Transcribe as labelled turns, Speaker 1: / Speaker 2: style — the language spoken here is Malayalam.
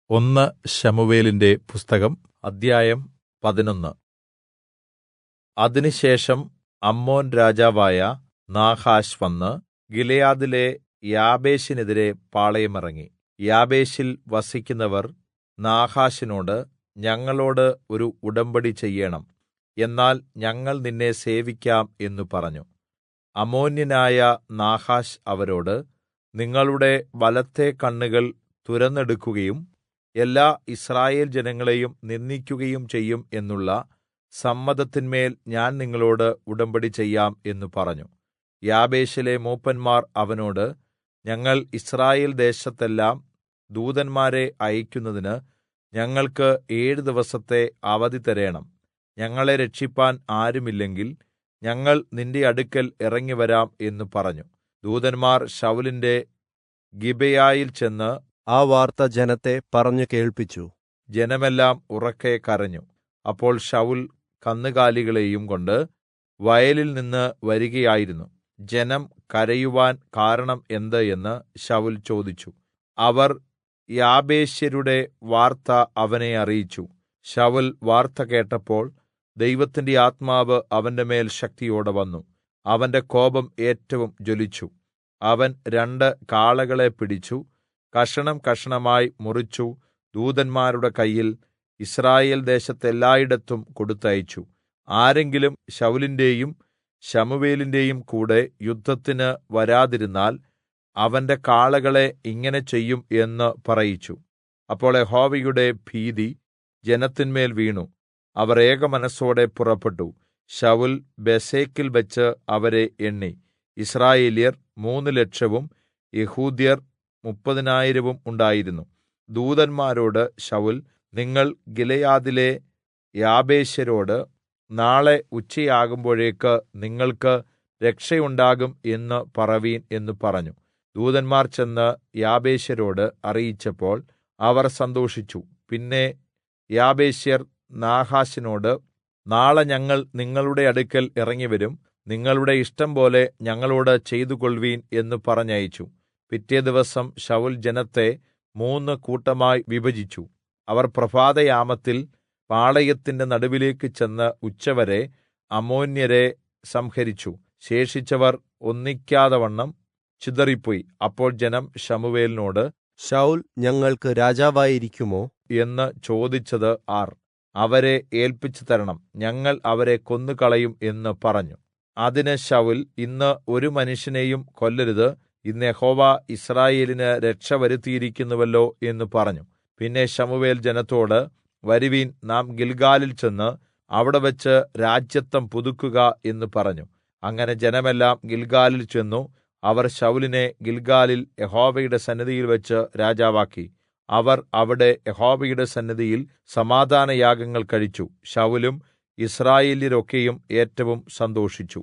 Speaker 1: ഒന്ന് ശമൂവേലിന്റെ പുസ്തകം അദ്ധ്യായം 11. അതിനുശേഷം അമ്മോൻ രാജാവായ നാഹാശ് വന്ന് ഗിലെയാദിലെ യാബേശിനെതിരെ പാളയമിറങ്ങി. യാബേശിൽ വസിക്കുന്നവർ നാഹാശിനോട്, ഞങ്ങളോട് ഒരു ഉടമ്പടി ചെയ്യേണം, എന്നാൽ ഞങ്ങൾ നിന്നെ സേവിക്കാം എന്നു പറഞ്ഞു. അമ്മോന്യനായ നാഹാശ് അവരോട്, നിങ്ങളുടെ വലത്തെ കണ്ണുകൾ തുരന്നെടുക്കുകയും എല്ലാ യിസ്രായേൽ ജനങ്ങളെയും നിന്ദിക്കുകയും ചെയ്യും എന്നുള്ള സമ്മതത്തിന്മേൽ ഞാൻ നിങ്ങളോട് ഉടമ്പടി ചെയ്യാം എന്നു പറഞ്ഞു. യാബേശിലെ മൂപ്പന്മാർ അവനോട്, ഞങ്ങൾ യിസ്രായേൽ ദേശത്തെല്ലാം ദൂതന്മാരെ അയക്കുന്നതിന് ഞങ്ങൾക്ക് 7 ദിവസത്തെ അവധി തരേണം. ഞങ്ങളെ രക്ഷിപ്പാൻ ആരുമില്ലെങ്കിൽ ഞങ്ങൾ നിന്റെ അടുക്കൽ ഇറങ്ങിവരാം എന്നു പറഞ്ഞു. ദൂതന്മാർ ശൌലിന്റെ ഗിബെയയിൽ ചെന്ന്
Speaker 2: ആ വാർത്ത ജനത്തെ പറഞ്ഞു കേൾപ്പിച്ചു.
Speaker 1: ജനമെല്ലാം ഉറക്കെ കരഞ്ഞു. അപ്പോൾ ശൌൽ കന്നുകാലികളെയും കൊണ്ട് വയലിൽ നിന്ന് വരികയായിരുന്നു. ജനം കരയുവാൻ കാരണം എന്ത് എന്ന് ശൌൽ ചോദിച്ചു. അവർ യാബേശ്യരുടെ വാർത്ത അവനെ അറിയിച്ചു. ശൌൽ വാർത്ത കേട്ടപ്പോൾ ദൈവത്തിന്റെ ആത്മാവ് അവന്റെ മേൽ ശക്തിയോടെ വന്നു. അവന്റെ കോപം ഏറ്റവും ജ്വലിച്ചു. അവൻ 2 കാളകളെ പിടിച്ചു, കഷണം കഷണമായി മുറിച്ചു, ദൂതന്മാരുടെ കയ്യിൽ യിസ്രായേൽ ദേശത്തെല്ലായിടത്തും കൊടുത്തയച്ചു. ആരെങ്കിലും ശൌലിന്റെയും ശമൂവേലിന്റെയും കൂടെ യുദ്ധത്തിന് വരാതിരുന്നാൽ അവന്റെ കാളകളെ ഇങ്ങനെ ചെയ്യും എന്ന് പറയിച്ചു. അപ്പോൾ യഹോവയുടെ ഭീതി ജനത്തിന്മേൽ വീണു. അവർ ഏകമനസ്സോടെ പുറപ്പെട്ടു. ശൌൽ ബേസെക്കിൽ വെച്ച് അവരെ എണ്ണി. യിസ്രായേല്യർ 3,00,000 യെഹൂദ്യർ 30,000 ഉണ്ടായിരുന്നു. ദൂതന്മാരോട് ശൌൽ, നിങ്ങൾ ഗിലെയാദിലെ യാബേശ്യരോട്, നാളെ ഉച്ചയാകുമ്പോഴേക്ക് നിങ്ങൾക്ക് രക്ഷയുണ്ടാകും എന്ന് പറവീൻ എന്ന് പറഞ്ഞു. ദൂതന്മാർ ചെന്ന് യാബേശ്യരോട് അറിയിച്ചപ്പോൾ അവർ സന്തോഷിച്ചു. പിന്നെ യാബേശ്യർ നാഹാശിനോട്, നാളെ ഞങ്ങൾ നിങ്ങളുടെ അടുക്കൽ ഇറങ്ങിവരും, നിങ്ങളുടെ ഇഷ്ടംപോലെ ഞങ്ങളോട് ചെയ്തുകൊൾവീൻ എന്ന് പറഞ്ഞയച്ചു. പിറ്റേ ദിവസം ശൌൽ ജനത്തെ 3 കൂട്ടമായി വിഭജിച്ചു. അവർ പ്രഭാതയാമത്തിൽ പാളയത്തിന്റെ നടുവിലേക്ക് ചെന്ന് ഉച്ചവരെ അമ്മോന്യരെ സംഹരിച്ചു. ശേഷിച്ചവർ ഒന്നിക്കാതവണ്ണം ചിതറിപ്പോയി. അപ്പോൾ ജനം ശമൂവേലിനോട്,
Speaker 2: ശൌൽ ഞങ്ങൾക്ക് രാജാവായിരിക്കുമോ
Speaker 1: എന്ന് ചോദിച്ചത് ആർ? അവരെ ഏൽപ്പിച്ചു തരണം, ഞങ്ങൾ അവരെ കൊന്നുകളയും എന്ന് പറഞ്ഞു. അതിന് ശൌൽ, ഇന്ന് ഒരു മനുഷ്യനെയും കൊല്ലരുത്, ഇന്ന് യഹോവ യിസ്രായേലിന് രക്ഷ വരുത്തിയിരിക്കുന്നുവല്ലോ എന്ന് പറഞ്ഞു. പിന്നെ ശമൂവേൽ ജനത്തോട്, വരുവീൻ, നാം ഗിൽഗാലിൽ ചെന്ന് അവിടെവെച്ച് രാജത്വം പുതുക്കുക എന്ന് പറഞ്ഞു. അങ്ങനെ ജനമെല്ലാം ഗിൽഗാലിൽ ചെന്നു. അവർ ശൌലിനെ ഗിൽഗാലിൽ യഹോവയുടെ സന്നിധിയിൽ വെച്ച് രാജാവാക്കി. അവർ അവിടെ യഹോവയുടെ സന്നിധിയിൽ സമാധാനയാഗങ്ങൾ കഴിച്ചു. ശൌലും യിസ്രായേല്യരൊക്കെയും ഏറ്റവും സന്തോഷിച്ചു.